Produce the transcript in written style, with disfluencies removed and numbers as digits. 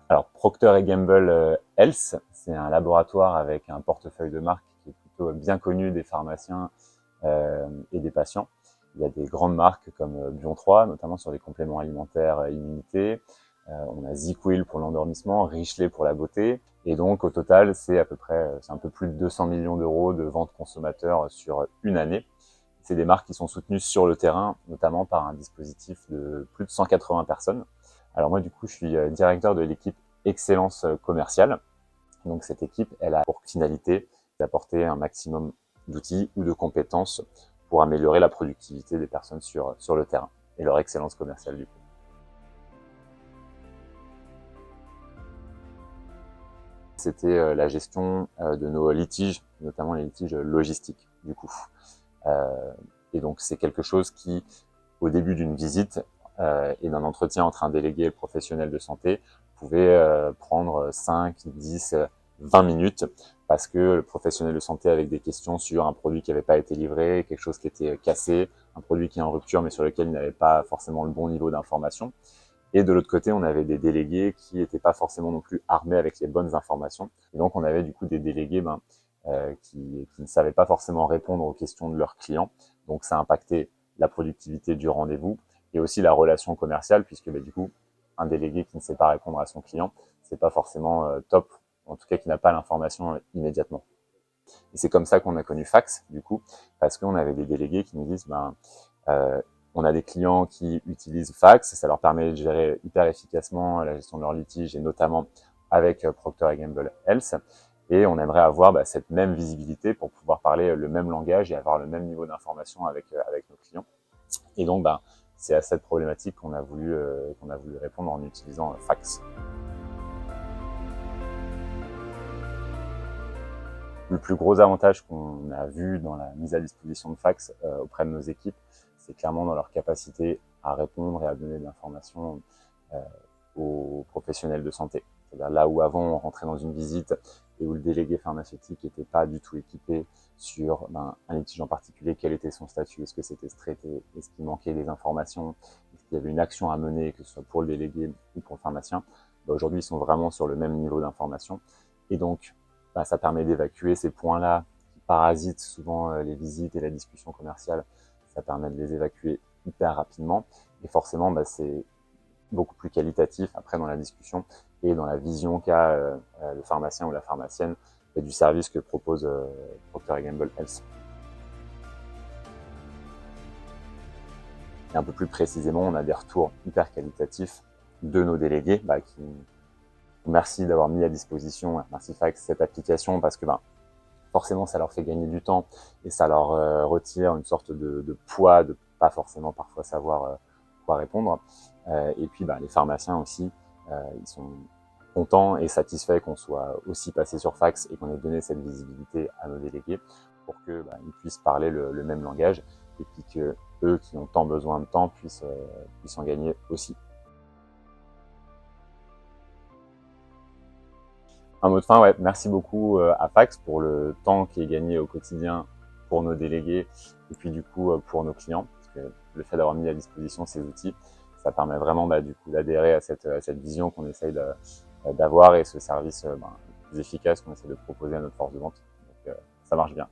Alors Procter Gamble Health, c'est un laboratoire avec un portefeuille de marques qui est plutôt bien connu des pharmaciens et des patients. Il y a des grandes marques comme Bion 3, notamment sur les compléments alimentaires immunité. On a ZzzQuil pour l'endormissement, Richley pour la beauté. Et donc au total, c'est à peu près, c'est un peu plus de 200 millions d'euros de ventes consommateurs sur une année. C'est des marques qui sont soutenues sur le terrain, notamment par un dispositif de plus de 180 personnes. Alors moi, du coup, je suis directeur de l'équipe excellence commerciale. Donc cette équipe, elle a pour finalité d'apporter un maximum d'outils ou de compétences pour améliorer la productivité des personnes sur le terrain et leur excellence commerciale du coup. C'était la gestion de nos litiges, notamment les litiges logistiques du coup. Et donc c'est quelque chose qui, au début d'une visite et d'un entretien entre un délégué et le professionnel de santé, pouvait prendre 5, 10, 20 minutes parce que le professionnel de santé avait des questions sur un produit qui n'avait pas été livré, quelque chose qui était cassé, un produit qui est en rupture mais sur lequel il n'avait pas forcément le bon niveau d'information. Et de l'autre côté, on avait des délégués qui n'étaient pas forcément non plus armés avec les bonnes informations. Et donc, on avait du coup des délégués qui ne savaient pas forcément répondre aux questions de leurs clients. Donc, ça a impacté la productivité du rendez-vous et aussi la relation commerciale, puisque du coup, un délégué qui ne sait pas répondre à son client, c'est pas forcément top, en tout cas qui n'a pas l'information immédiatement. Et c'est comme ça qu'on a connu Fax, du coup, parce qu'on avait des délégués qui nous disent, euh, on a des clients qui utilisent Fax, ça leur permet de gérer hyper efficacement la gestion de leurs litiges et notamment avec Procter Gamble Health. Et on aimerait avoir cette même visibilité pour pouvoir parler le même langage et avoir le même niveau d'information avec nos clients. Et donc, c'est à cette problématique qu'on a voulu répondre en utilisant Fax. Le plus gros avantage qu'on a vu dans la mise à disposition de Fax auprès de nos équipes, c'est clairement dans leur capacité à répondre et à donner de l'information euh, aux professionnels de santé. C'est-à-dire là où avant on rentrait dans une visite et où le délégué pharmaceutique n'était pas du tout équipé sur un litige en particulier, quel était son statut, est-ce que c'était traité, est-ce qu'il manquait des informations, est-ce qu'il y avait une action à mener, que ce soit pour le délégué ou pour le pharmacien. Aujourd'hui, ils sont vraiment sur le même niveau d'information. Et donc, ça permet d'évacuer ces points-là qui parasitent souvent les visites et la discussion commerciale. Ça permet de les évacuer hyper rapidement. Et forcément, c'est beaucoup plus qualitatif après dans la discussion et dans la vision qu'a le pharmacien ou la pharmacienne et du service que propose Procter Gamble Health. Et un peu plus précisément, on a des retours hyper qualitatifs de nos délégués qui merci d'avoir mis à disposition, merci Fax, cette application parce que forcément ça leur fait gagner du temps et ça leur retire une sorte de poids de pas forcément parfois savoir quoi répondre. Et puis les pharmaciens aussi, ils sont contents et satisfaits qu'on soit aussi passé sur Fax et qu'on ait donné cette visibilité à nos délégués pour que ils puissent parler le même langage et puis que eux qui ont tant besoin de temps puissent en gagner aussi. Un mot de fin, ouais, merci beaucoup à Fax pour le temps qui est gagné au quotidien pour nos délégués et puis du coup pour nos clients. Parce que le fait d'avoir mis à disposition ces outils, ça permet vraiment du coup d'adhérer à cette vision qu'on essaye d'avoir et ce service plus efficace qu'on essaie de proposer à notre force de vente. Donc ça marche bien.